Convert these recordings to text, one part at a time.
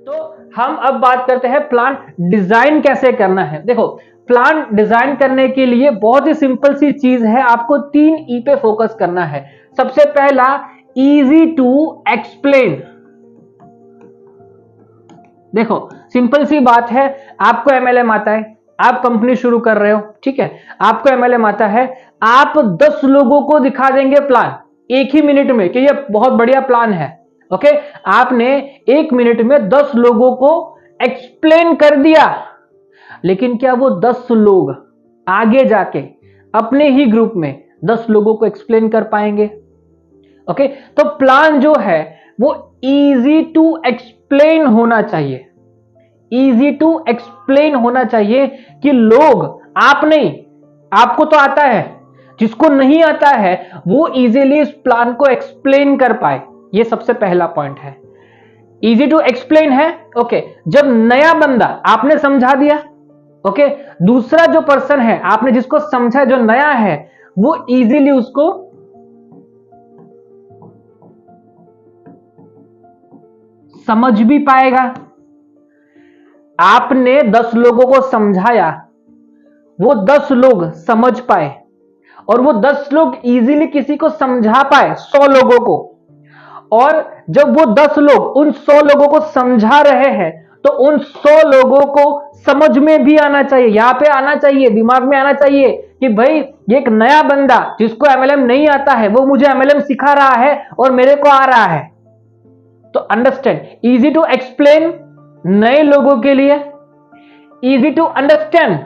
तो हम अब बात करते हैं प्लान डिजाइन कैसे करना है। देखो, प्लान डिजाइन करने के लिए बहुत ही सिंपल सी चीज है, आपको 3 ई पे फोकस करना है। सबसे पहला, इजी टू एक्सप्लेन। देखो, सिंपल सी बात है, आपको एमएलएम आता है, आप कंपनी शुरू कर रहे हो, ठीक है, आपको एमएलएम आता है, आप 10 लोगों को दिखा देंगे प्लान एक ही मिनट में कि ये बहुत बढ़िया प्लान है। ओके, आपने 1 मिनट में 10 लोगों को एक्सप्लेन कर दिया, लेकिन क्या वो 10 लोग आगे जाके अपने ही ग्रुप में 10 लोगों को एक्सप्लेन कर पाएंगे? ओके, तो प्लान जो है वो इजी टू एक्सप्लेन होना चाहिए। इजी टू एक्सप्लेन होना चाहिए कि लोग, आप नहीं, आपको तो आता है, जिसको नहीं आता है वो इजीली इस प्लान को एक्सप्लेन कर पाए। ये सबसे पहला पॉइंट है, इजी टू एक्सप्लेन है। ओके, जब नया बंदा आपने समझा दिया, ओके, दूसरा जो पर्सन है आपने जिसको समझा, जो नया है, वो इजीली उसको समझ भी पाएगा। आपने 10 लोगों को समझाया, वो 10 लोग समझ पाए, और वो 10 लोग इजीली किसी को समझा पाए 100 लोगों को, और जब वो 10 लोग उन 100 लोगों को समझा रहे हैं तो उन 100 लोगों को समझ में भी आना चाहिए, यहां पे आना चाहिए, दिमाग में आना चाहिए कि भाई ये एक नया बंदा जिसको एमएलएम नहीं आता है वो मुझे एमएलएम सिखा रहा है और मेरे को आ रहा है। तो अंडरस्टैंड, इजी टू एक्सप्लेन नए लोगों के लिए, easy to understand,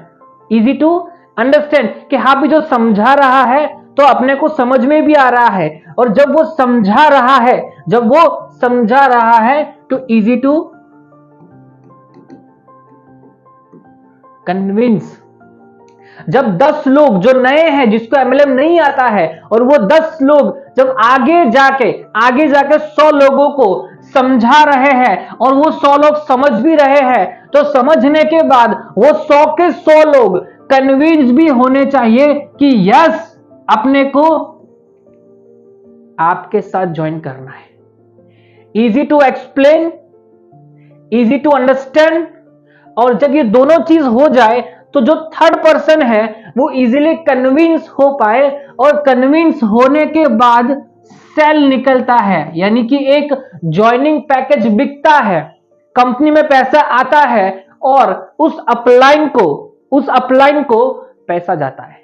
easy to understand कि हाँ भी जो समझा रहा है तो अपने को समझ में भी आ रहा है, और जब वो समझा रहा है, जब वो समझा रहा है तो इजी टू कन्विंस। जब 10 लोग जो नए हैं, जिसको एमएलएम नहीं आता है, और वो 10 लोग जब आगे जाके 100 लोगों को समझा रहे हैं और वो 100 लोग समझ भी रहे हैं, तो समझने के बाद वो 100 के 100 लोग कन्विंस भी होने चाहिए कि यस, अपने को आपके साथ ज्वाइन करना है। Easy to explain, easy to understand, और जब ये दोनों चीज हो जाए तो जो थर्ड पर्सन है वो इजीली कन्विंस हो पाए, और कन्विंस होने के बाद सेल निकलता है, यानी कि एक ज्वाइनिंग पैकेज बिकता है, कंपनी में पैसा आता है, और उस अपलाइन को पैसा जाता है।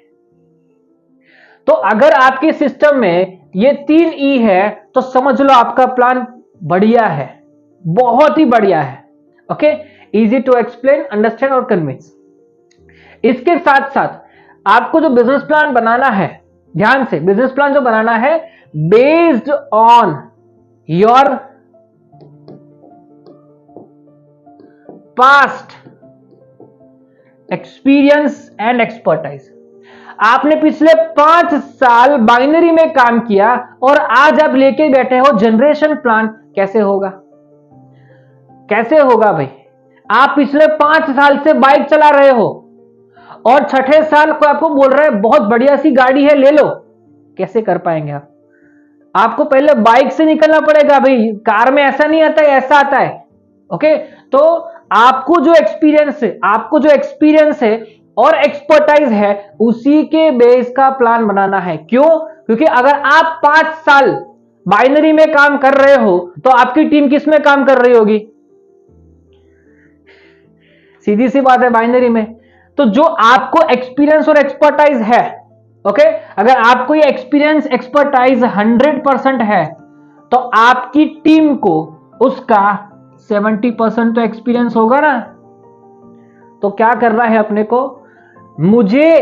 तो अगर आपके सिस्टम में ये 3 ई है तो समझ लो आपका प्लान बढ़िया है, बहुत ही बढ़िया है। Okay, easy to explain, understand और कन्विंस। इसके साथ साथ आपको जो बिजनेस प्लान बनाना है, ध्यान से, बिजनेस प्लान जो बनाना है based on your past experience and expertise. आपने पिछले 5 साल बाइनरी में काम किया और आज आप लेके बैठे हो जनरेशन प्लान, कैसे होगा? कैसे होगा भाई? आप पिछले 5 साल से बाइक चला रहे हो और छठे साल को आपको बोल रहे हैं बहुत बढ़िया सी गाड़ी है, ले लो, कैसे कर पाएंगे आप? आपको पहले बाइक से निकलना पड़ेगा भाई, कार में ऐसा नहीं आता है, ऐसा आता है। ओके, तो आपको जो एक्सपीरियंस है और एक्सपर्टाइज है, उसी के बेस का प्लान बनाना है। क्यों? क्योंकि अगर आप 5 साल बाइनरी में काम कर रहे हो तो आपकी टीम किस में काम कर रही होगी? सीधी सी बात है, बाइनरी में। तो जो आपको एक्सपीरियंस और एक्सपर्टाइज है, ओके, अगर आपको ये एक्सपीरियंस एक्सपर्टाइज 100% है तो आपकी टीम को उसका 70% तो एक्सपीरियंस होगा ना। तो क्या करना है अपने को? मुझे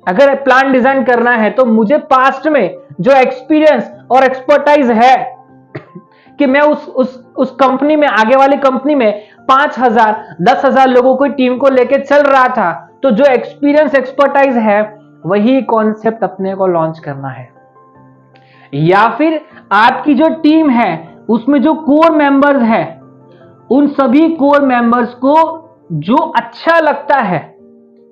अगर प्लान डिजाइन करना है तो मुझे पास्ट में जो एक्सपीरियंस और एक्सपर्टाइज है कि मैं उस कंपनी में, आगे वाली कंपनी में 5,000 10,000 लोगों की टीम को लेके चल रहा था, तो जो एक्सपीरियंस एक्सपर्टाइज है वही कॉन्सेप्ट अपने को लॉन्च करना है। या फिर आपकी जो टीम है उसमें जो कोर मेंबर्स है, उन सभी कोर मेंबर्स को जो अच्छा लगता है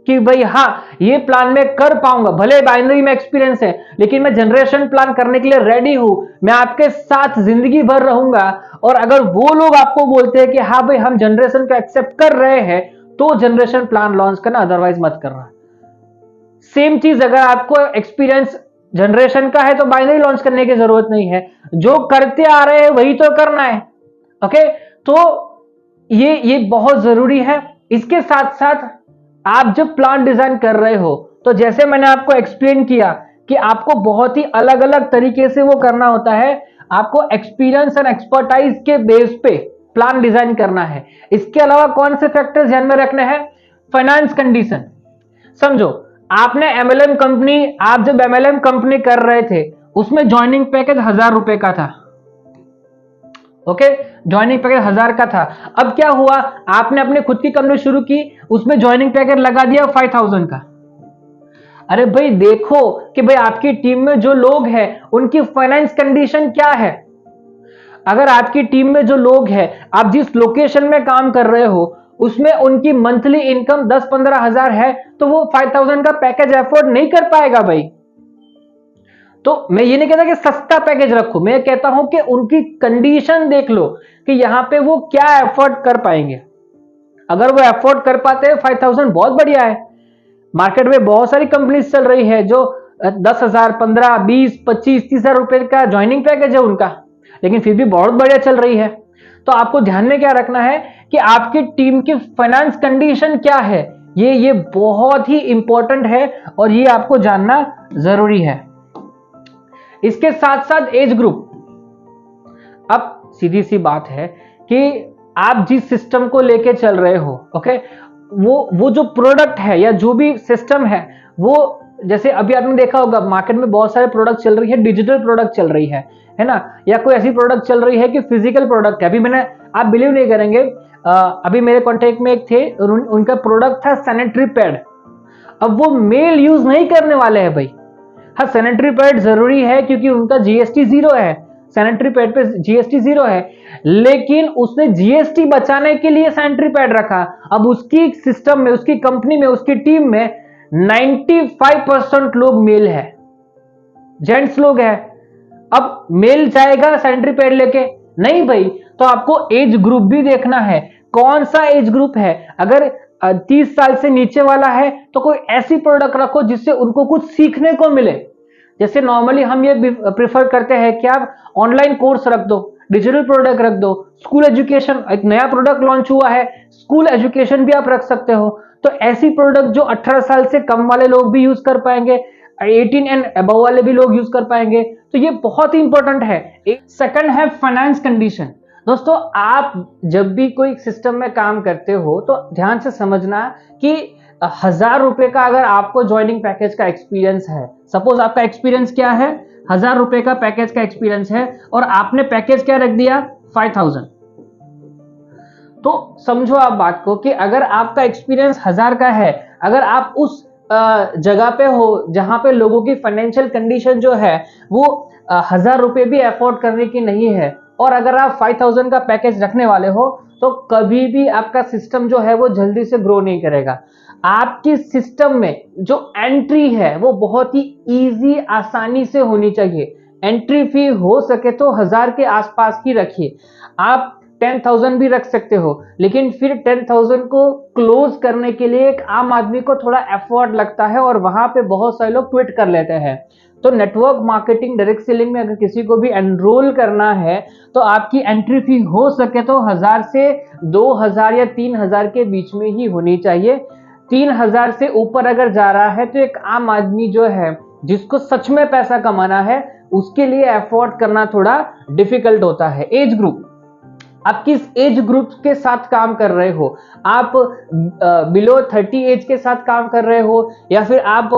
कि भाई हाँ ये प्लान मैं कर पाऊंगा, भले बाइनरी में एक्सपीरियंस है लेकिन मैं जनरेशन प्लान करने के लिए रेडी हूं, मैं आपके साथ जिंदगी भर रहूंगा। और अगर वो लोग आपको बोलते हैं कि हाँ भाई हम जनरेशन को एक्सेप्ट कर रहे हैं, तो जनरेशन प्लान लॉन्च करना, अदरवाइज मत करना। सेम चीज अगर आपको एक्सपीरियंस जनरेशन का है तो बाइनरी लॉन्च करने की जरूरत नहीं है, जो करते आ रहे हैं वही तो करना है। ओके, तो ये बहुत जरूरी है। इसके साथ साथ आप जब प्लान डिजाइन कर रहे हो तो जैसे मैंने आपको एक्सप्लेन किया कि आपको बहुत ही अलग अलग तरीके से वो करना होता है, आपको एक्सपीरियंस एंड एक्सपर्टाइज के बेस पे प्लान डिजाइन करना है। इसके अलावा कौन से फैक्टर्स ध्यान में रखने हैं? Finance condition. समझो आपने एमएलएम कंपनी, आप जब एमएलएम कंपनी कर रहे थे उसमें ज्वाइनिंग पैकेज 1000 रुपए का था। ओके, ज्वाइनिंग पैकेज 1000 का था। अब क्या हुआ, आपने अपनी खुद की कंपनी शुरू की, उसमें ज्वाइनिंग पैकेज लगा दिया 5000 का। अरे भाई देखो कि भाई आपकी टीम में जो लोग हैं उनकी फाइनेंस कंडीशन क्या है। अगर आपकी टीम में जो लोग हैं, आप जिस लोकेशन में काम कर रहे हो उसमें उनकी मंथली इनकम 10-15 हजार है, तो वो 5000 का पैकेज अफोर्ड नहीं कर पाएगा भाई। तो मैं ये नहीं कहता कि सस्ता पैकेज रखो, मैं कहता हूं कि उनकी कंडीशन देख लो कि यहां पे वो क्या अफोर्ड कर पाएंगे। अगर वो अफोर्ड कर पाते हैं 5000 बहुत बढ़िया है। मार्केट में बहुत सारी कंपनीज चल रही है जो 10,000, 15, 20, 25, 30,000 रुपए का ज्वाइनिंग पैकेज है उनका, लेकिन फिर भी बहुत बढ़िया चल रही है। तो आपको ध्यान में क्या रखना है कि आपकी टीम की फाइनेंस कंडीशन क्या है, ये बहुत ही इंपॉर्टेंट है और ये आपको जानना जरूरी है। इसके साथ साथ एज ग्रुप। अब सीधी सी बात है कि आप जिस सिस्टम को लेके चल रहे हो, ओके, वो जो प्रोडक्ट है या जो भी सिस्टम है, वो जैसे अभी आपने देखा होगा मार्केट में बहुत सारे प्रोडक्ट चल रही है, डिजिटल प्रोडक्ट चल रही है ना, या कोई ऐसी प्रोडक्ट चल रही है कि फिजिकल प्रोडक्ट है। अभी मैंने, आप बिलीव नहीं करेंगे, अभी मेरे कॉन्टेक्ट में एक थे, उनका प्रोडक्ट था सैनिटरी पैड। अब वो मेल यूज नहीं करने वाले हैं भाई। हाँ, सैनिटरी पैड जरूरी है क्योंकि उनका जीएसटी 0 है, सैनिटरी पैड पे जीएसटी 0 है, लेकिन उसने जीएसटी बचाने के लिए सैनिटरी पैड रखा। अब उसकी सिस्टम में, उसकी कंपनी में, उसकी टीम में 95% लोग मेल है, जेंट्स लोग हैं। अब मेल जाएगा सैनिटरी पैड लेके? नहीं भाई। तो आपको एज ग्रुप भी देखना है, कौन सा एज ग्रुप है। अगर 30 साल से नीचे वाला है तो कोई ऐसी प्रोडक्ट रखो जिससे उनको कुछ सीखने को मिले। जैसे नॉर्मली हम ये प्रेफर करते हैं कि आप ऑनलाइन कोर्स रख दो, डिजिटल प्रोडक्ट रख दो, स्कूल एजुकेशन, एक नया प्रोडक्ट लॉन्च हुआ है, स्कूल एजुकेशन भी आप रख सकते हो। तो ऐसी प्रोडक्ट जो 18 साल से कम वाले लोग भी यूज कर पाएंगे, 18 एंड अबव वाले भी लोग यूज कर पाएंगे, तो ये बहुत ही इंपॉर्टेंट है। सेकंड है फाइनेंस कंडीशन। दोस्तों, आप जब भी कोई सिस्टम में काम करते हो तो ध्यान से समझना कि 1000 रुपए का अगर आपको ज्वाइनिंग पैकेज का एक्सपीरियंस है, सपोज आपका एक्सपीरियंस क्या है, 1000 रुपए का पैकेज का एक्सपीरियंस है और आपने पैकेज क्या रख दिया, 5000, तो समझो आप बात को कि अगर आपका एक्सपीरियंस 1000 का है, अगर आप उस जगह पे हो जहां पे लोगों की फाइनेंशियल कंडीशन जो है वो 1000 रुपए भी अफोर्ड करने की नहीं है, और अगर आप 5000 का पैकेज रखने वाले हो, तो कभी भी आपका सिस्टम जो है वो जल्दी से ग्रो नहीं करेगा। आपकी सिस्टम में जो एंट्री है वो बहुत ही इजी, आसानी से होनी चाहिए। एंट्री फी हो सके तो 1000 के आसपास ही रखिए। आप 10,000 भी रख सकते हो, लेकिन फिर 10,000 को क्लोज करने के लिए एक आम आदमी को थोड़ा एफर्ट लगता है और वहां पे बहुत सारे लोग क्विट कर लेते हैं। तो नेटवर्क मार्केटिंग, डायरेक्ट सेलिंग में अगर किसी को भी एनरोल करना है तो आपकी एंट्री फी हो सके तो 1000 से 2000 या 3000 के बीच में ही होनी चाहिए। 3000 से ऊपर अगर जा रहा है तो एक आम आदमी जो है, जिसको सच में पैसा कमाना है, उसके लिए एफोर्ड करना थोड़ा डिफिकल्ट होता है। एज ग्रुप, आप किस एज ग्रुप के साथ काम कर रहे हो? आप बिलो 30 एज के साथ काम कर रहे हो या फिर आप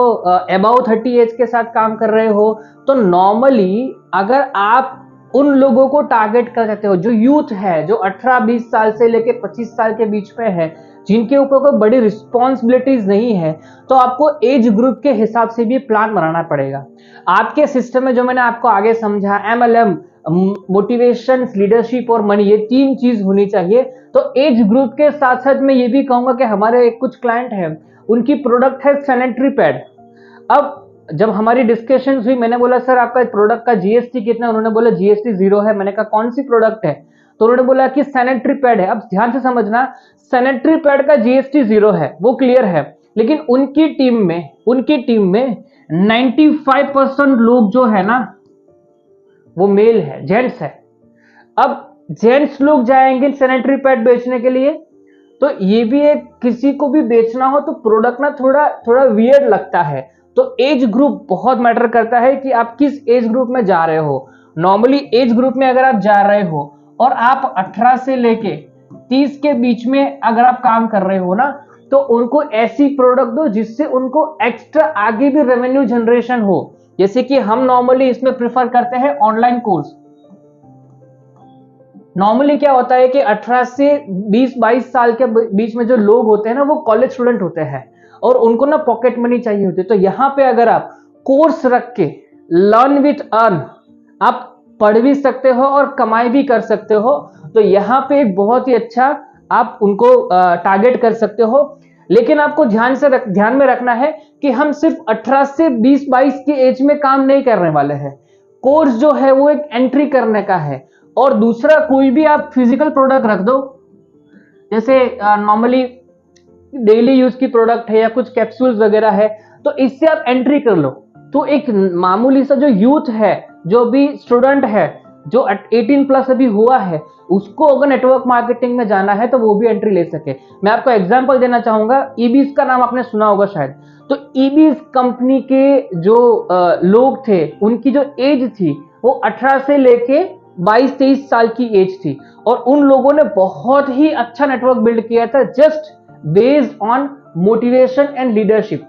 अबाउ 30 एज के साथ काम कर रहे हो? तो नॉर्मली अगर आप उन लोगों को टारगेट कर सकते हो जो यूथ है, जो 18-20 साल से लेके 25 साल के बीच में है, जिनके ऊपर कोई बड़ी रिस्पॉन्सिबिलिटीज नहीं है। तो आपको एज ग्रुप के हिसाब से भी प्लान बनाना पड़ेगा। आपके सिस्टम में जो मैंने आपको आगे समझा, MLM, मोटिवेशन, लीडरशिप और मनी, ये 3 चीज होनी चाहिए। तो एज ग्रुप के साथ साथ मैं ये भी कहूंगा कि हमारे कुछ क्लाइंट हैं, उनकी प्रोडक्ट है सैनिटरी पैड। अब जब हमारी डिस्कशन हुई, मैंने बोला सर आपका प्रोडक्ट का जीएसटी कितना, उन्होंने बोला जीएसटी 0 है। मैंने कहा कौन सी प्रोडक्ट है, तो उन्होंने बोला कि सैनिटरी पैड है। अब ध्यान से समझना, सैनिटरी पैड का जीएसटी 0 है, वो क्लियर है, लेकिन उनकी टीम में 95% लोग जो है ना वो मेल है, जेंट्स है। अब जेंट्स लोग जाएंगे सैनिटरी पैड बेचने के लिए, तो ये भी एक, किसी को भी बेचना हो तो प्रोडक्ट ना थोड़ा वियर्ड लगता है। तो एज ग्रुप बहुत मैटर करता है कि आप किस एज ग्रुप में जा रहे हो। नॉर्मली एज ग्रुप में अगर आप जा रहे हो और आप 18 से लेके 30 के बीच में अगर आप काम कर रहे हो ना, तो उनको ऐसी प्रोडक्ट दो जिससे उनको एक्स्ट्रा आगे भी रेवेन्यू जनरेशन हो। जैसे कि हम नॉर्मली इसमें प्रेफर करते हैं ऑनलाइन कोर्स। नॉर्मली क्या होता है कि 18 से 20-22 साल के बीच में जो लोग होते हैं ना, वो कॉलेज स्टूडेंट होते हैं और उनको ना पॉकेट मनी चाहिए होती है। तो यहां पे अगर आप कोर्स रख के लर्न विथ अर्न, आप पढ़ भी सकते हो और कमाई भी कर सकते हो। तो यहां पे एक बहुत ही अच्छा आप उनको टारगेट कर सकते हो। लेकिन आपको ध्यान में रखना है कि हम सिर्फ 18 से 20-22 की एज में काम नहीं करने वाले हैं। कोर्स जो है वो एक एंट्री करने का है। और दूसरा, कोई भी आप फिजिकल प्रोडक्ट रख दो, जैसे नॉर्मली डेली यूज की प्रोडक्ट है या कुछ कैप्सूल्स वगैरह है, तो इससे आप एंट्री कर लो। तो एक मामूली सा जो यूथ है, जो भी स्टूडेंट है, जो 18 प्लस अभी हुआ है, उसको अगर नेटवर्क मार्केटिंग में जाना है तो वो भी एंट्री ले सके। मैं आपको एग्जांपल देना चाहूंगा, ईबीज का नाम आपने सुना होगा शायद। तो ईबीज कंपनी के जो लोग थे, उनकी जो एज थी वो 18 से लेके 22-23 साल की एज थी, और उन लोगों ने बहुत ही अच्छा नेटवर्क बिल्ड किया था just based on motivation and leadership.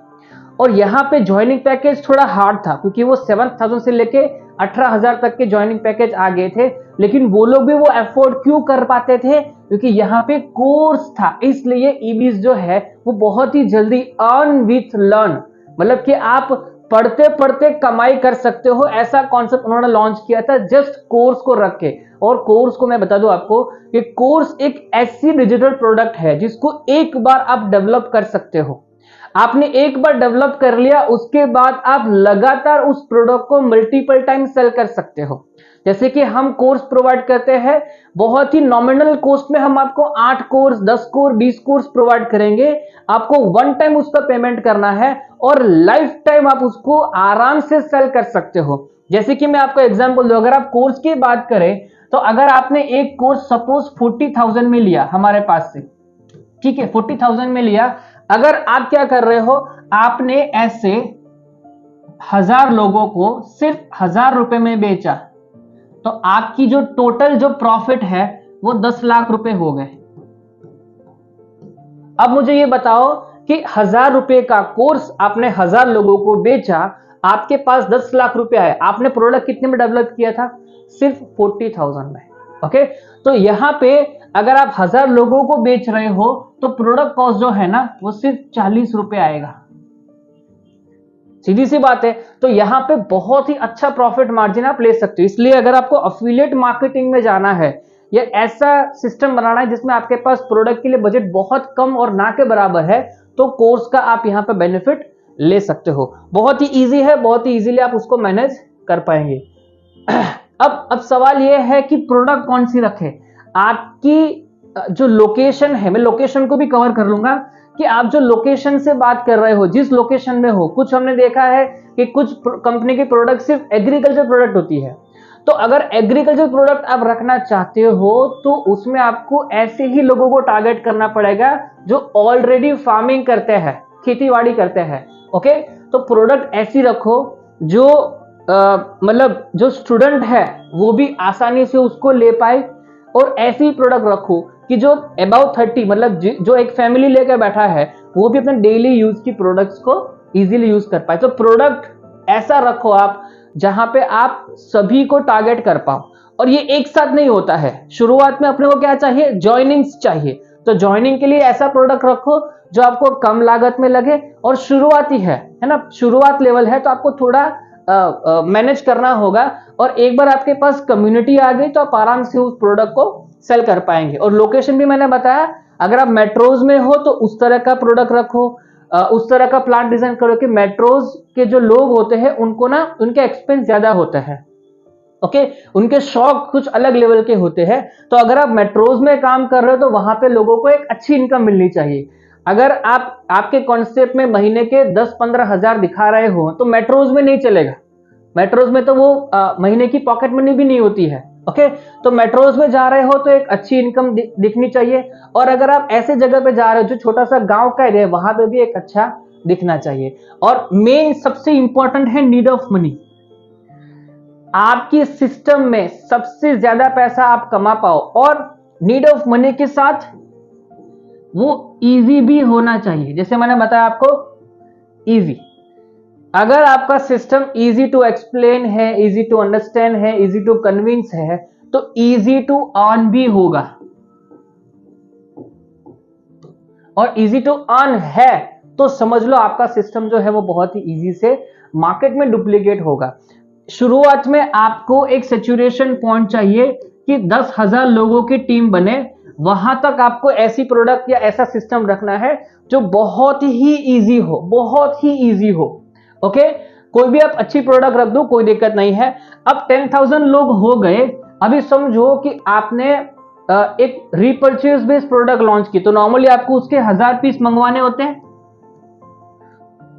और यहाँ पे ज्वाइनिंग पैकेज थोड़ा हार्ड था, क्योंकि वो 7,000 से लेके 18,000 तक के ज्वाइनिंग पैकेज आ गए थे। लेकिन वो लोग भी वो अफोर्ड क्यों कर पाते थे, क्योंकि यहाँ पे कोर्स था। इसलिए ईबीज जो है वो बहुत ही जल्दी अर्न विथ लर्न, मतलब कि आप पढ़ते पढ़ते कमाई कर सकते हो, ऐसा कॉन्सेप्ट उन्होंने लॉन्च किया था जस्ट कोर्स को रख के। और कोर्स को मैं बता दूं आपको कि कोर्स एक ऐसी डिजिटल प्रोडक्ट है जिसको एक बार आप डेवलप कर सकते हो। आपने एक बार डेवलप कर लिया, उसके बाद आप लगातार उस प्रोडक्ट को मल्टीपल टाइम सेल कर सकते हो। जैसे कि हम कोर्स प्रोवाइड करते हैं, बहुत ही नॉमिनल कॉस्ट में हम आपको 8 कोर्स, 10 कोर्स, 20 कोर्स प्रोवाइड करेंगे। आपको वन टाइम उसका पेमेंट करना है और लाइफ टाइम आप उसको आराम से सेल कर सकते हो। जैसे कि मैं आपको एग्जांपल दूं, अगर आप कोर्स की बात करें, तो अगर आपने एक कोर्स सपोज 40,000 में लिया हमारे पास से, ठीक है, 40,000 में लिया, अगर आप क्या कर रहे हो, आपने ऐसे 1000 लोगों को सिर्फ 1000 रुपए में बेचा, तो आपकी जो टोटल जो प्रॉफिट है वो 10 लाख रुपए हो गए। अब मुझे ये बताओ कि 1000 रुपए का कोर्स आपने 1000 लोगों को बेचा, आपके पास 10 लाख रुपए आए। आपने प्रोडक्ट कितने में डेवलप किया था? सिर्फ 40,000 में। ओके, तो यहां पे अगर आप 1000 लोगों को बेच रहे हो तो प्रोडक्ट कॉस्ट जो है ना वो सिर्फ 40 रुपए आएगा। सीधी सी बात है। तो यहां पे बहुत ही अच्छा प्रॉफिट मार्जिन आप ले सकते हो। इसलिए अगर आपको अफिलिएट मार्केटिंग में जाना है या ऐसा सिस्टम बनाना है जिसमें आपके पास प्रोडक्ट के लिए बजट बहुत कम और ना के बराबर है, तो कोर्स का आप यहां पे बेनिफिट ले सकते हो। बहुत ही इजी है, बहुत ही इजीली आप उसको मैनेज कर पाएंगे। अब सवाल यह है कि प्रोडक्ट कौन सी रखें। आपकी जो लोकेशन है, मैं लोकेशन को भी कवर कर लूंगा कि आप जो लोकेशन से बात कर रहे हो, जिस लोकेशन में हो। कुछ हमने देखा है कि कुछ कंपनी की प्रोडक्ट सिर्फ एग्रीकल्चर प्रोडक्ट होती है। तो अगर एग्रीकल्चर प्रोडक्ट आप रखना चाहते हो तो उसमें आपको ऐसे ही लोगों को टारगेट करना पड़ेगा जो ऑलरेडी फार्मिंग करते हैं, खेतीबाड़ी करते हैं। ओके, तो प्रोडक्ट ऐसी रखो जो मतलब जो स्टूडेंट है वो भी आसानी से उसको ले पाए, और ऐसी प्रोडक्ट रखो कि जो अबाउट 30, मतलब जो एक फैमिली लेकर बैठा है वो भी अपने डेली यूज की प्रोडक्ट्स को इजीली यूज कर पाए। तो प्रोडक्ट ऐसा रखो आप जहां पे आप सभी को टारगेट कर पाओ। और ये एक साथ नहीं होता है। शुरुआत में अपने को क्या चाहिए, ज्वाइनिंग्स चाहिए। तो ज्वाइनिंग के लिए ऐसा प्रोडक्ट रखो जो आपको कम लागत में लगे और शुरुआती है ना, शुरुआत लेवल है, तो आपको थोड़ा मैनेज करना होगा। और एक बार आपके पास कम्युनिटी आ गई तो आप आराम से उस प्रोडक्ट को सेल कर पाएंगे। और लोकेशन भी मैंने बताया, अगर आप मेट्रोज में हो तो उस तरह का प्रोडक्ट रखो, उस तरह का प्लान डिजाइन करो कि मेट्रोज के जो लोग होते हैं उनको ना उनके एक्सपेंस ज्यादा होता है, ओके, उनके शौक कुछ अलग लेवल के होते हैं। तो अगर आप मेट्रोज में काम कर रहे हो तो वहां पे लोगों को एक अच्छी इनकम मिलनी चाहिए। अगर आप आपके कॉन्सेप्ट में महीने के 10-15 हजार दिखा रहे हो तो मेट्रोज में नहीं चलेगा। मेट्रोज में तो वो महीने की पॉकेट मनी भी नहीं होती है, ओके। तो मेट्रोज में जा रहे हो तो एक अच्छी इनकम दिखनी चाहिए। और अगर आप ऐसे जगह पे जा रहे हो जो छोटा सा गांव का एरिया है, वहां पे भी एक अच्छा दिखना चाहिए। और मेन सबसे इंपॉर्टेंट है नीड ऑफ मनी। आपकी सिस्टम में सबसे ज्यादा पैसा आप कमा पाओ, और नीड ऑफ मनी के साथ वो इजी भी होना चाहिए। जैसे मैंने बताया आपको, इजी, अगर आपका सिस्टम इजी टू एक्सप्लेन है, इजी टू अंडरस्टैंड है, इजी टू कन्विंस है, तो इजी टू अर्न भी होगा। और इजी टू अर्न है तो समझ लो आपका सिस्टम जो है वो बहुत ही इजी से मार्केट में डुप्लीकेट होगा। शुरुआत में आपको एक सैचुरेशन पॉइंट चाहिए कि 10,000 लोगों की टीम बने। वहां तक आपको ऐसी प्रोडक्ट या ऐसा सिस्टम रखना है जो बहुत ही इजी हो, बहुत ही इजी हो, ओके। कोई भी आप अच्छी प्रोडक्ट रख दो, कोई दिक्कत नहीं है। अब 10,000 लोग हो गए, अभी समझो कि आपने एक रीपर्चेज बेस्ड प्रोडक्ट लॉन्च की, तो नॉर्मली आपको उसके 1000 पीस मंगवाने होते हैं।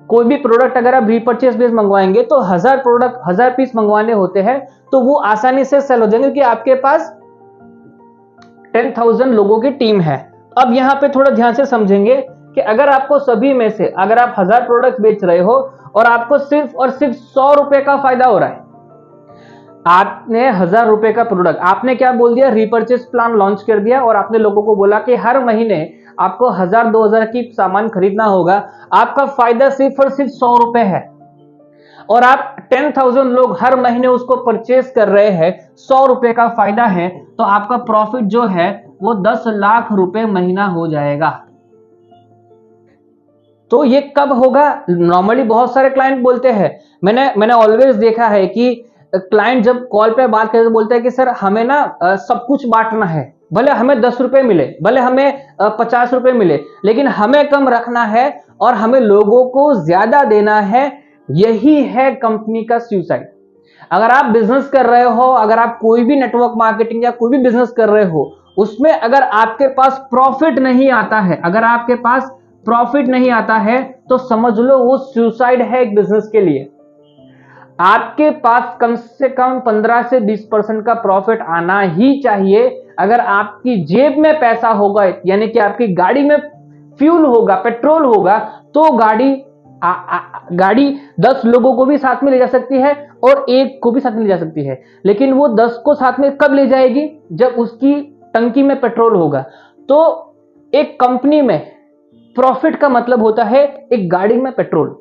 कोई भी प्रोडक्ट अगर आप रीपर्चेज बेस्ड मंगवाएंगे तो 1000 पीस मंगवाने होते हैं, तो वो आसानी से सेल हो जाएंगे क्योंकि आपके पास 10,000 लोगों की टीम है। अब यहां पे थोड़ा ध्यान से समझेंगे कि अगर आपको सभी में से, अगर आप 1000 प्रोडक्ट बेच रहे हो और आपको सिर्फ और सिर्फ 100 रुपए का फायदा हो रहा है, आपने 1000 रुपए का प्रोडक्ट, आपने क्या बोल दिया, रीपर्चेज प्लान लॉन्च कर दिया और आपने लोगों को बोला कि हर महीने आपको 1000-2000 की सामान खरीदना होगा, आपका फायदा सिर्फ और सिर्फ 100 रुपए है, और आप 10,000 लोग हर महीने उसको परचेज कर रहे हैं, 100 रुपए का फायदा है, तो आपका प्रॉफिट जो है वो 10 लाख रुपए महीना हो जाएगा। तो ये कब होगा? नॉर्मली बहुत सारे क्लाइंट बोलते हैं, मैंने ऑलवेज देखा है कि क्लाइंट जब कॉल पे बात करके बोलते हैं कि सर हमें ना सब कुछ बांटना है, भले हमें 10 रुपए मिले, भले हमें 50 रुपए मिले, लेकिन हमें कम रखना है और हमें लोगों को ज्यादा देना है। यही है कंपनी का सुसाइड। अगर आप बिजनेस कर रहे हो, अगर आप कोई भी नेटवर्क मार्केटिंग या कोई भी बिजनेस कर रहे हो, उसमें अगर आपके पास प्रॉफिट नहीं आता है, अगर आपके पास प्रॉफिट नहीं आता है, तो समझ लो वो सुसाइड है एक बिजनेस के लिए। आपके पास कम से कम 15 से 20% का प्रॉफिट आना ही चाहिए। अगर आपकी जेब में पैसा होगा, यानी कि आपकी गाड़ी में फ्यूल होगा, पेट्रोल होगा, तो गाड़ी 10 लोगों को भी साथ में ले जा सकती है और एक को भी साथ में ले जा सकती है। लेकिन वो 10 को साथ में कब ले जाएगी? जब उसकी टंकी में पेट्रोल होगा। तो एक कंपनी में प्रॉफिट का मतलब होता है एक गाड़ी में पेट्रोल।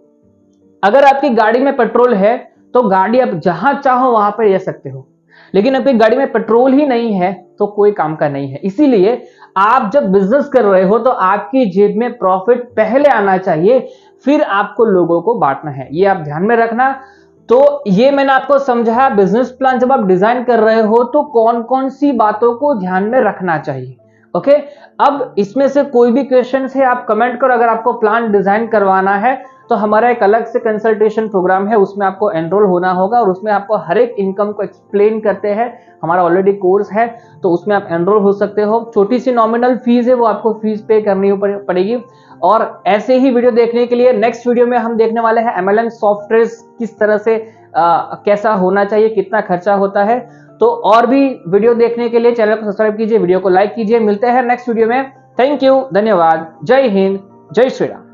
अगर आपकी गाड़ी में पेट्रोल है तो गाड़ी आप जहां चाहो वहां पर ले सकते हो, लेकिन आपकी गाड़ी में पेट्रोल ही नहीं है तो कोई काम का नहीं है। इसीलिए आप जब बिजनेस कर रहे हो तो आपकी जेब में प्रॉफिट पहले आना चाहिए, फिर आपको लोगों को बांटना है। ये आप ध्यान में रखना। तो ये मैंने आपको समझाया, बिजनेस प्लान जब आप डिजाइन कर रहे हो तो कौन कौन सी बातों को ध्यान में रखना चाहिए, ओके। अब इसमें से कोई भी क्वेश्चन है आप कमेंट करो। अगर आपको प्लान डिजाइन करवाना है तो हमारा एक अलग से कंसल्टेशन प्रोग्राम है, उसमें आपको एनरोल होना होगा और उसमें आपको हर एक इनकम को एक्सप्लेन करते हैं। हमारा ऑलरेडी कोर्स है तो उसमें आप एनरोल हो सकते हो। छोटी सी नॉमिनल फीस है, वो आपको फीस पे करनी पड़ेगी। और ऐसे ही वीडियो देखने के लिए नेक्स्ट वीडियो में हम देखने वाले हैं MLM सॉफ्टवेयर किस तरह से कैसा होना चाहिए, कितना खर्चा होता है। तो और भी वीडियो देखने के लिए चैनल को सब्सक्राइब कीजिए, वीडियो को लाइक कीजिए। मिलते हैं नेक्स्ट वीडियो में। थैंक यू, धन्यवाद, जय हिंद, जय श्री राम।